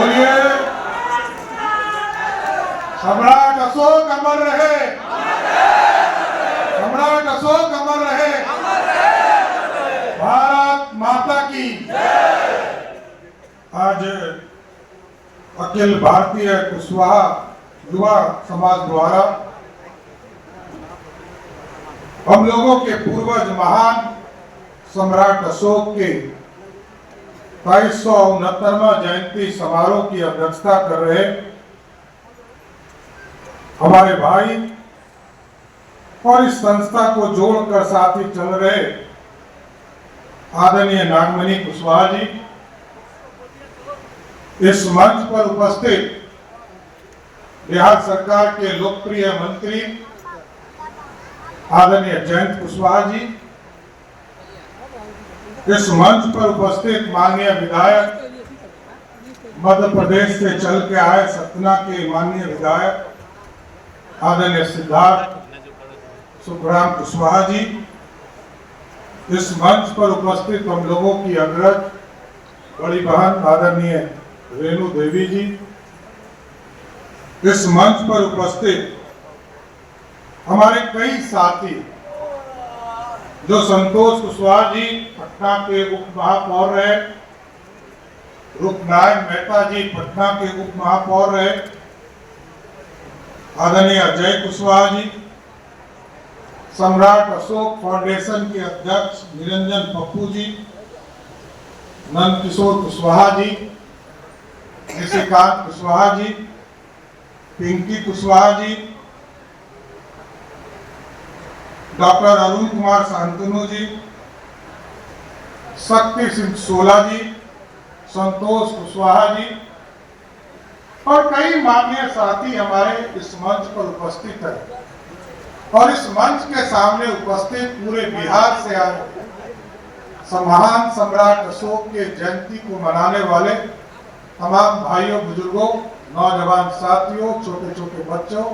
बोलिए सम्राट अशोक अमर रहे, सम्राट अशोक अमर रहे, भारत माता की। आज अखिल भारतीय कुशवाहा युवा समाज द्वारा हम लोगों के पूर्वज महान सम्राट अशोक के 2269वां जयंती समारोह की अध्यक्षता कर रहे हमारे भाई और इस संस्था को जोड़कर साथ ही चल रहे आदरणीय नागमणि कुशवाहा जी, इस मंच पर उपस्थित बिहार सरकार के लोकप्रिय मंत्री आदरणीय जयंत कुशवाहा जी, इस मंच पर उपस्थित माननीय विधायक मध्य प्रदेश से चल के आए सतना के माननीय विधायक आदरणीय सिद्धार्थ सुखराम कुशवाहा जी, इस मंच पर उपस्थित हम लोगों की अग्रज बड़ी बहन आदरणीय रेणु देवी जी, इस मंच पर उपस्थित हमारे कई साथी जो संतोष कुशवाहा जी पटना के उप महापौर रहे, रूपनारायण मेहता जी पटना के उप महापौर रहे, आदरणीय अजय कुशवाहा जी, सम्राट अशोक फाउंडेशन के अध्यक्ष निरंजन पप्पू जी, नंद किशोर कुशवाहा जी, निशिकांत कुशवाहा जी, पिंकी कुशवाहा जी, डॉक्टर अरुण कुमार शांतनु जी, शक्ति सिंह सोला जी, संतोष कुशवाहा जी और कई माननीय साथी हमारे इस मंच पर उपस्थित है। और इस मंच के सामने उपस्थित पूरे बिहार से आए महान सम्राट अशोक के जयंती को मनाने वाले तमाम भाइयों, बुजुर्गों, नौजवान साथियों, छोटे छोटे बच्चों,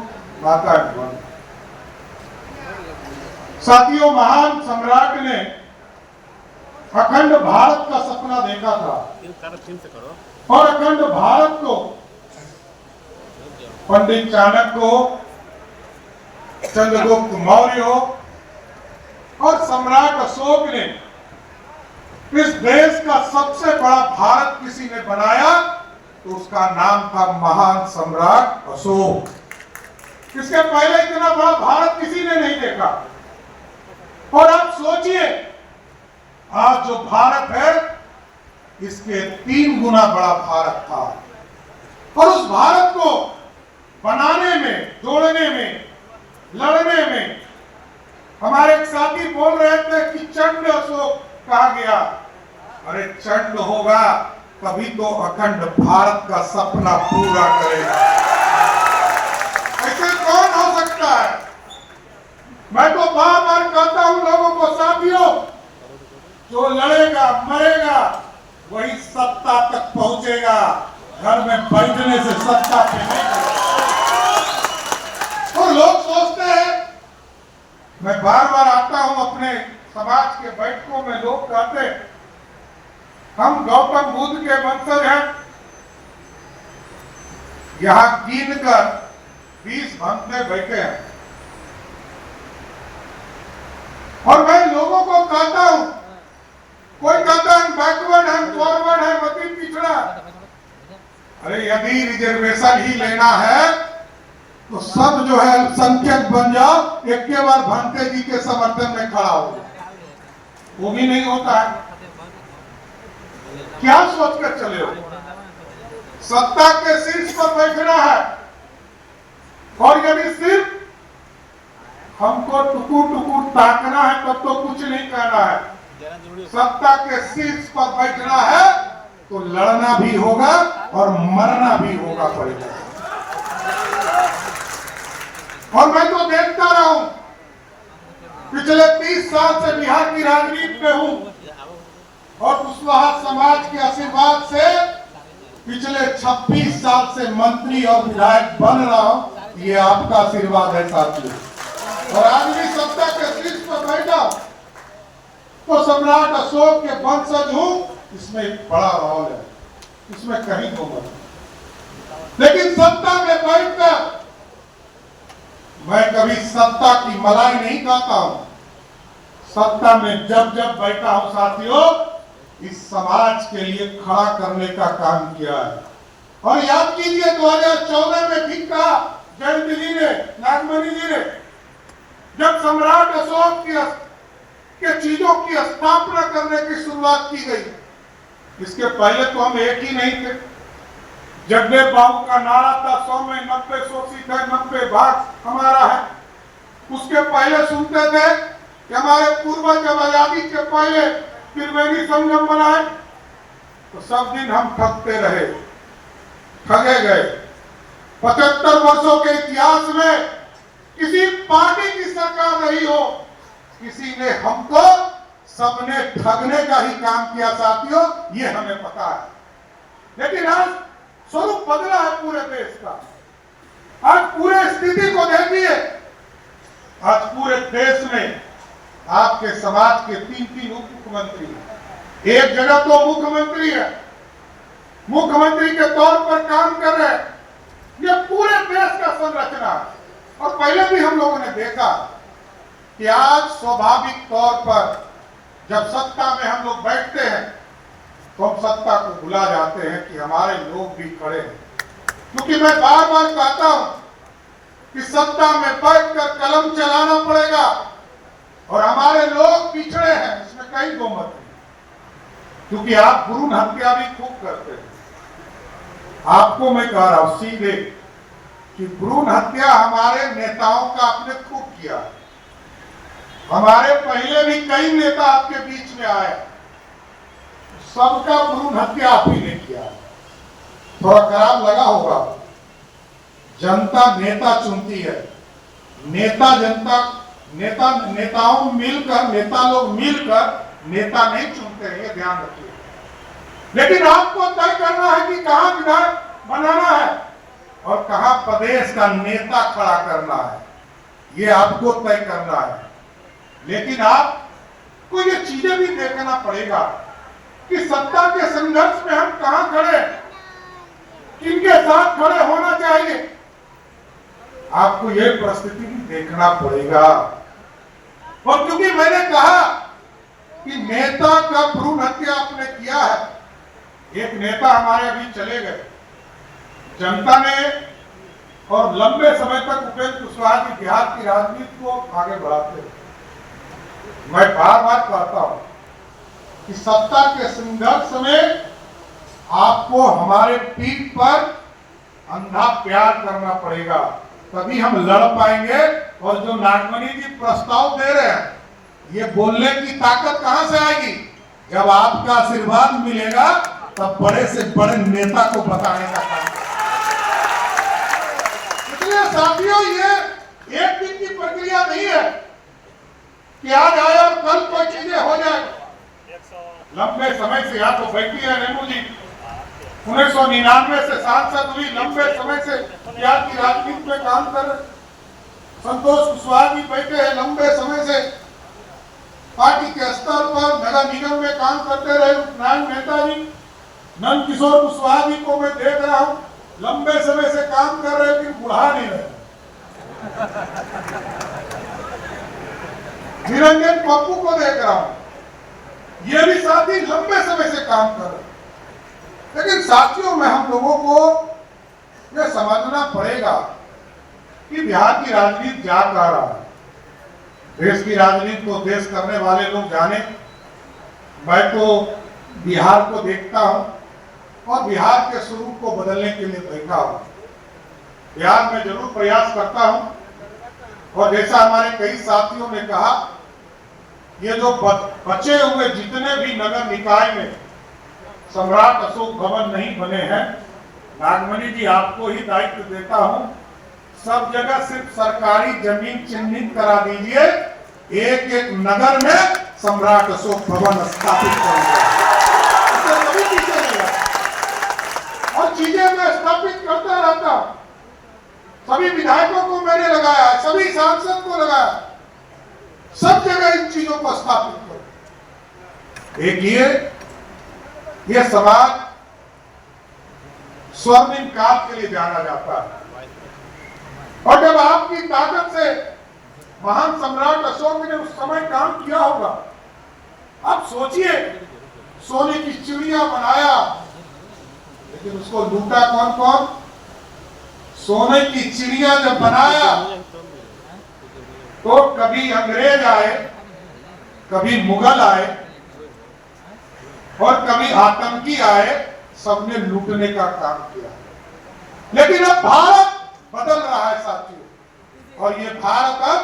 माता बहनों, साथियों, महान सम्राट ने अखंड भारत का सपना देखा था और अखंड भारत को पंडित चाणक्य हो, चंद्रगुप्त मौर्य हो और सम्राट अशोक ने इस देश का सबसे बड़ा भारत किसी ने बनाया तो उसका नाम था महान सम्राट अशोक। इसके पहले इतना बड़ा भारत किसी ने नहीं देखा। और आप सोचिए, आज जो भारत है इसके 3 गुना बड़ा भारत था और उस भारत को बनाने में, जोड़ने में, लड़ने में हमारे एक साथी बोल रहे थे कि चंड अशोक कहा गया। अरे चंड होगा तभी तो अखंड भारत का सपना पूरा करेगा। ऐसे कौन हो सकता है? मैं तो बार बार कहता हूं लोगों को, साथियों, जो लड़ेगा मरेगा वही सत्ता तक पहुंचेगा, घर में बैठने से सत्ता पे नहीं। और लोग सोचते हैं, मैं बार बार आता हूं अपने समाज के बैठकों में, लोग कहते हैं हम गौतम बुद्ध के वंशज हैं, यहां गिन कर 20 घंटे बैठे हैं। और मैं लोगों को कहता हूं, कोई कहता है बैकवर्ड है, फॉरवर्ड है, मती पिछड़ा। अरे यदि रिजर्वेशन ही लेना है तो सब जो है अल्पसंख्यक बन जाओ, एक के बार भांते जी के समर्थन में खड़ा हो, वो भी नहीं होता है। क्या सोचकर चले हो? सत्ता के शीर्ष पर बैठना है और यदि सिर्फ हमको टुकुर टुकुर ताकना है तब तो कुछ नहीं कहना है। सत्ता के शीर्ष पर बैठना है तो लड़ना भी होगा और मरना भी होगा पड़ेगा। और मैं तो देखता रहा हूं, पिछले 30 साल से बिहार की राजनीति में हूं और कुशवाहा समाज के आशीर्वाद से पिछले 26 साल से मंत्री और विधायक बन रहा हूं। ये आपका आशीर्वाद है साथियों। और आज भी सत्ता के शीर्ष पर बैठा तो सम्राट अशोक के वंशज हूं, इसमें एक बड़ा रोल है, इसमें कहीं दो मत। लेकिन सत्ता में बैठकर मैं कभी सत्ता की मलाई नहीं खाता हूं। सत्ता में जब जब बैठा हूं साथियों, इस समाज के लिए खड़ा करने का काम किया है। और याद कीजिए 2014 में भी कहा जयंती जी ने, नागमणि जी ने, जब सम्राट अशोक के चीजों की स्थापना करने की शुरुआत की गई, इसके पहले तो हम एक ही नहीं थे। जगदेव बाबू का नारा था 100 में 90 शोषित है, 90 भाग हमारा है। उसके पहले सुनते थे कि हमारे पूर्वज जब आजादी के पहले त्रिवेणी संगम बनाए, तो सब दिन हम ठगते रहे, ठगे गए। 75 वर्षों के इतिहास में किसी पार्टी की सरकार रही हो, किसी ने हमको सबने ठगने का ही काम किया साथियों, ये हमें पता है। लेकिन आज स्वरूप बदला है पूरे देश का। आज पूरे स्थिति को देखिए, आज पूरे देश में आपके समाज के 3 उप मुख्यमंत्री हैं। एक जगह तो मुख्यमंत्री है, मुख्यमंत्री के तौर पर काम कर रहे हैं। ये पूरे देश का संरचना है। और पहले भी हम लोगों ने देखा कि आज स्वाभाविक तौर पर जब सत्ता में हम लोग बैठते हैं तो हम सत्ता को भुला जाते हैं कि हमारे लोग भी खड़े हैं। क्योंकि मैं बार बार कहता हूं कि सत्ता में बैठकर कलम चलाना पड़ेगा और हमारे लोग पिछड़े हैं, इसमें कई दो मत नहीं। क्योंकि आप भ्रूण हत्या भी खूब करते हैं। आपको मैं कह रहा हूं सीधे कि भ्रूण हत्या हमारे नेताओं का आपने खूब किया। हमारे पहले भी कई नेता आपके बीच में आए, सबका भ्रूण हत्या आप ही ने किया। थोड़ा खराब लगा होगा। जनता नेता चुनती है, नेताओं मिलकर, नेता लोग मिलकर नेता नहीं चुनते हैं, ये ध्यान रखिए। लेकिन आपको तय करना है कि कहां विधायक बनाना है और कहां प्रदेश का नेता खड़ा करना है, ये आपको तय करना है। लेकिन आपको ये चीजें भी देखना पड़ेगा कि सत्ता के संघर्ष में हम कहां खड़े, किनके साथ खड़े होना चाहिए, आपको यह परिस्थिति भी देखना पड़ेगा। और क्योंकि मैंने कहा कि नेता का भ्रूण हत्या आपने किया है, एक नेता हमारे अभी चले गए, जनता ने और लंबे समय तक उपेंद्र कुशवाहा जी बिहार की राजनीति को आगे बढ़ाते हैं। मैं बार बार कहता हूं कि सत्ता के संघर्ष में आपको हमारे पीठ पर अंधा प्यार करना पड़ेगा, तभी हम लड़ पाएंगे। और जो नागमणि जी प्रस्ताव दे रहे हैं, ये बोलने की ताकत कहां से आएगी? जब आपका आशीर्वाद मिलेगा तब बड़े से बड़े नेता को बताने का काम। इसलिए साथियों, ये एक दिन की प्रक्रिया नहीं है कि आज आए और कल कोई चीजें हो जाए। लंबे समय से यहाँ तो बैठी है रेणु जी, 1999 से सांसद हुई, लंबे समय से बिहार की राजनीति में काम कर रहे। संतोष कुशवाहा जी बैठे हैं, लंबे समय से पार्टी के स्तर पर नगर निगम में काम करते रहे। नारायण मेहता जी, नंद किशोर कुशवाहा जी को मैं देख रहा हूं, लंबे समय से काम कर रहे, लेकिन बुढ़ा नहीं रहे। निरंजन पप्पू को देख रहा हूं, ये भी साथी लंबे समय से काम कर रहे। लेकिन साथियों में हम लोगों को यह समझना पड़ेगा कि बिहार की राजनीति जा कहां रहा है। देश की राजनीति को देश करने वाले लोग जाने। मैं तो बिहार को देखता हूं और बिहार के स्वरूप को बदलने के लिए बैठा हूं। बिहार में जरूर प्रयास करता हूं और जैसा हमारे कई साथियों ने कहा, ये जो बचे हुए जितने भी नगर निकाय में सम्राट अशोक भवन नहीं बने हैं, नागमणि जी आपको ही दायित्व देता हूं, सब जगह सिर्फ सरकारी जमीन चिन्हित करा दीजिए, एक एक नगर में सम्राट अशोक भवन स्थापित करेंगे। और चीजें मैं स्थापित करता रहता हूं। सभी विधायकों को मैंने लगाया, सभी सांसद को लगाया, सब जगह इन चीजों को स्थापित करो। एक ये समाज स्वर्णिम काल के लिए जाना जाता है। और जब आपकी ताकत से महान सम्राट अशोक ने उस समय काम किया होगा, आप सोचिए, सोने की चिड़िया बनाया, लेकिन उसको लूटा कौन कौन? सोने की चिड़िया जब बनाया तो कभी अंग्रेज आए, कभी मुगल आए और कभी आतंकी आए, सबने लूटने का काम किया। लेकिन अब भारत बदल रहा है साथियों, और ये भारत अब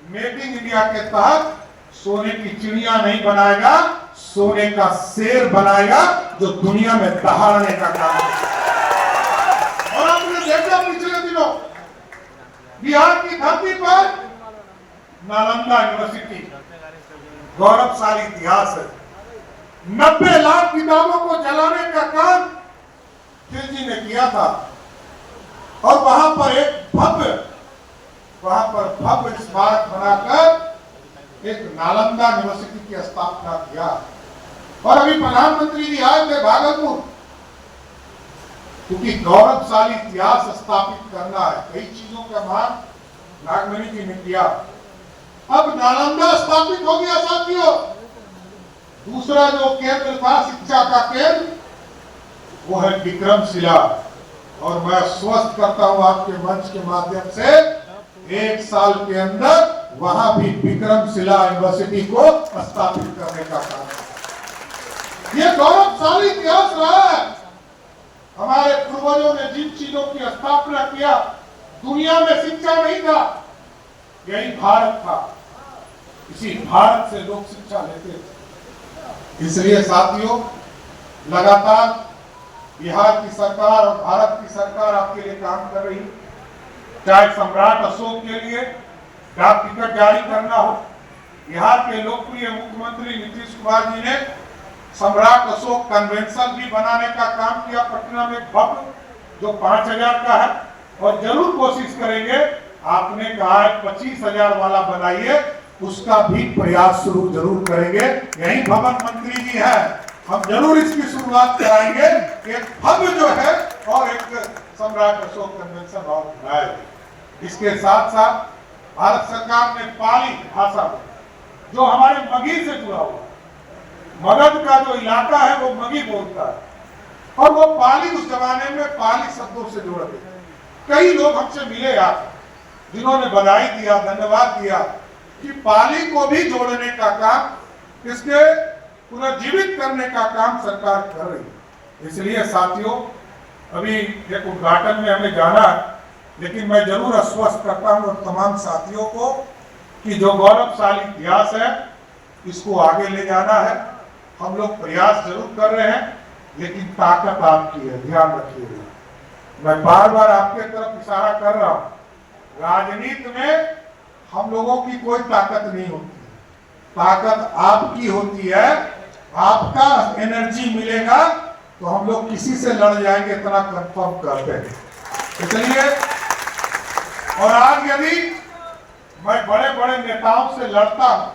मेक इन इंडिया के तहत सोने की चिड़िया नहीं बनाएगा, सोने का शेर बनाएगा, जो दुनिया में दहाड़ने का काम करेगा। और आपने देखा पिछले दिनों बिहार की धरती पर नालंदा यूनिवर्सिटी, गौरवशाली इतिहास है, 90 लाख किताबों को जलाने का काम खिलजी ने किया था, और वहां पर भव्य स्मारक बनाकर एक नालंदा यूनिवर्सिटी की स्थापना किया। और अभी प्रधानमंत्री जी आए थे भागलपुर, क्योंकि गौरवशाली इतिहास स्थापित करना है, कई चीजों का मान नागमणि जी ने किया। अब नालंदा स्थापित हो गया साथियों। दूसरा जो केंद्र था शिक्षा का केंद्र, वो है विक्रमशिला। और मैं आश्वस्त करता हूं आपके मंच के माध्यम से, 1 साल के अंदर वहां भी विक्रमशिला यूनिवर्सिटी को स्थापित करने का काम। ये गौरवशाली इतिहास रहा है। हमारे पूर्वजों ने जिन चीजों की स्थापना किया, दुनिया में शिक्षा नहीं था, यही भारत था। इसी भारत से लोग शिक्षा लेते थे। इसलिए साथियों, लगातार बिहार की सरकार और भारत की सरकार आपके लिए काम कर रही है। चाहे सम्राट अशोक के लिए डाक टिकट जारी करना हो, बिहार के लोकप्रिय मुख्यमंत्री नीतीश कुमार जी ने सम्राट अशोक कन्वेंशन भी बनाने का काम किया पटना में, भव्य, जो 5000 का है, और जरूर कोशिश करेंगे, आपने कहा है 25,000 वाला बनाइए, उसका भी प्रयास शुरू जरूर करेंगे। यही भवन मंत्री जी है, हम जरूर इसकी शुरुआत कराएंगे, एक भव्य जो है और एक सम्राट अशोक कन्वेंशन हॉल बनाएंगे। इसके साथ साथ भारत सरकार ने पाली भाषा, जो हमारे मगही से जुड़ा हुआ, मगध का जो इलाका है वो मगही बोलता है, और वो पाली उस जमाने में पाली शब्दों से जुड़े थे। कई लोग हमसे मिले यार, जिन्होंने बधाई दिया, धन्यवाद दिया कि पाली को भी जोड़ने का काम, इसके पुनर्जीवित करने का काम सरकार कर रही है। इसलिए साथियों, अभी एक उद्घाटन में हमें जाना है, लेकिन मैं जरूर आश्वस्त करता हूं तमाम साथियों को कि जो गौरवशाली इतिहास है, इसको आगे ले जाना है। हम लोग प्रयास जरूर कर रहे हैं, लेकिन ताकत आपकी है, ध्यान रखिएगा। मैं बार बार आपके तरफ इशारा कर रहा हूं, राजनीति में हम लोगों की कोई ताकत नहीं होती, ताकत आपकी होती है। आपका एनर्जी मिलेगा तो हम लोग किसी से लड़ जाएंगे, इतना कंफर्म करते हैं। इसलिए, और आज यदि मैं बड़े बड़े नेताओं से लड़ता हूं,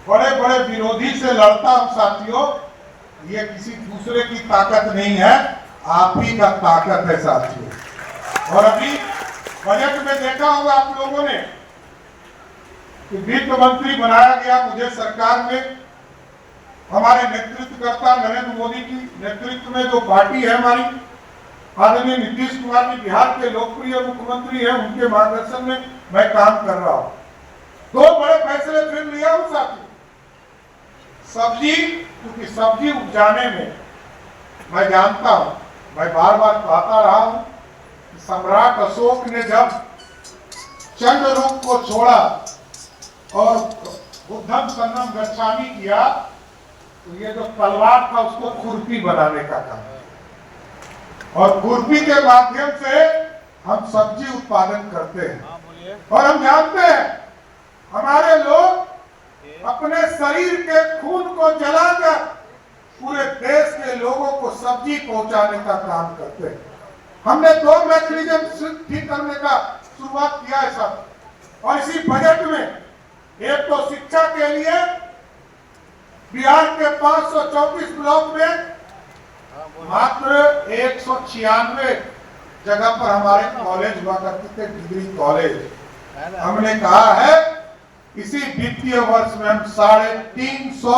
बड़े बड़े विरोधी से लड़ता हूं साथियों, ये किसी दूसरे की ताकत नहीं है, आप ही का ताकत है साथियों। और अभी बजट में देखा होगा आप लोगों ने कि वित्त मंत्री बनाया गया मुझे सरकार में, हमारे नेतृत्वकर्ता नरेंद्र मोदी की नेतृत्व में जो पार्टी है हमारी, आदरणीय नीतीश कुमार जी बिहार के लोकप्रिय मुख्यमंत्री हैं, उनके मार्गदर्शन में मैं काम कर रहा हूं। 2 बड़े फैसले फिर लिया हूं साथियों। सब्जी, क्योंकि सब्जी उपजाने में मैं जानता हूं, मैं बार बार कहता रहा हूं, सम्राट अशोक ने जब चंड रूप को छोड़ा और बुद्धम शरणम गच्छामि किया, तो ये जो तलवार था उसको खुरपी बनाने का काम, और खुरपी के माध्यम से हम सब्जी उत्पादन करते हैं। और हम जानते हैं हमारे लोग अपने शरीर के खून को जलाकर पूरे देश के लोगों को सब्जी पहुंचाने का काम करते हैं। हमने 2 मैकेनिज्म ठीक करने का शुरुआत किया है सब, और इसी बजट में एक तो शिक्षा के लिए बिहार के 534 ब्लॉक में मात्र 196 जगह पर हमारे कॉलेज हुआ करते थे, डिग्री कॉलेज। हमने कहा है इसी वित्तीय वर्ष में हम 350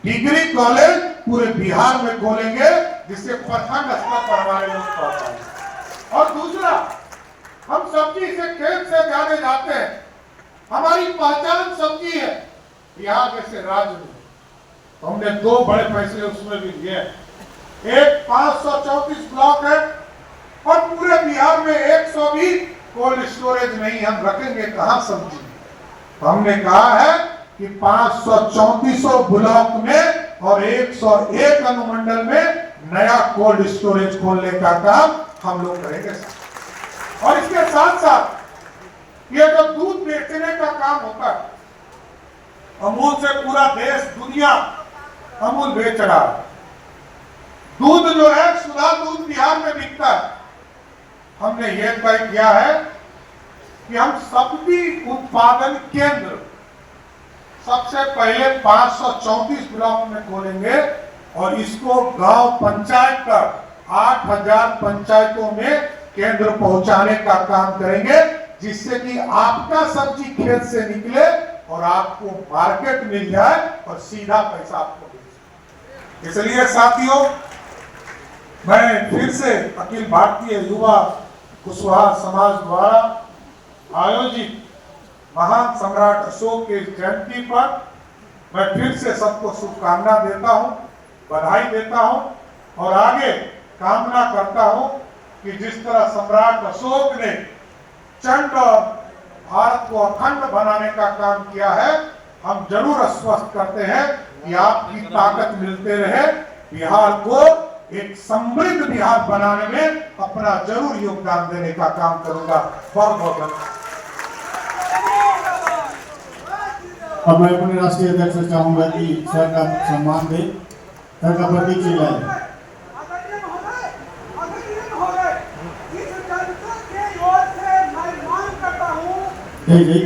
डिग्री कॉलेज पूरे बिहार में खोलेंगे, जिससे प्रखंड स्तर पर हमारे लोग पढ़ पाएंगे। और दूसरा, हम सब्जी से खेत से जाने जाते हैं, हमारी पहचान सब्जी है बिहार जैसे राज्य में। तो हमने 2 बड़े फैसले उसमें भी लिए। एक 534 ब्लॉक है और पूरे बिहार में 100 भी कोल्ड स्टोरेज नहीं, हम रखेंगे कहां सब्जी। तो हमने कहा है कि 534 ब्लॉक में और 101 अनुमंडल में नया कोल्ड स्टोरेज खोलने का काम हम लोग करेंगे। और इसके साथ साथ ये जो दूध बेचने का काम होता है, अमूल से पूरा देश दुनिया अमूल बेच रहा है। दूध जो है सुधा दूध बिहार में बिकता है। हमने ये तय किया है कि हम सब्जी उत्पादन केंद्र सबसे पहले 534 ब्लॉक में खोलेंगे और इसको गांव पंचायत तक 8000 पंचायतों में केंद्र पहुंचाने का काम करेंगे, जिससे कि आपका सब्जी खेत से निकले और आपको मार्केट मिल जाए और सीधा पैसा आपको मिल जाए। इसलिए साथियों, मैं फिर से अखिल भारतीय युवा कुशवाहा समाज द्वारा आयोजित महान सम्राट अशोक के जयंती पर मैं फिर से सबको शुभकामना देता हूं, बधाई देता हूं और आगे कामना करता हूं कि जिस तरह सम्राट अशोक ने चंड और भारत को अखंड बनाने का काम किया है, हम जरूर आश्वस्त करते हैं कि आपकी ताकत मिलते रहे। बिहार को एक समृद्ध बिहार बनाने में अपना जरूर योगदान देने का काम करूंगा। बहुत बहुत धन्यवाद। अब मैं अपने राष्ट्रीय अध्यक्ष से चाहूंगा कि सर का सम्मान दे, सर का प्रतीक चिल्लाए। जी जी।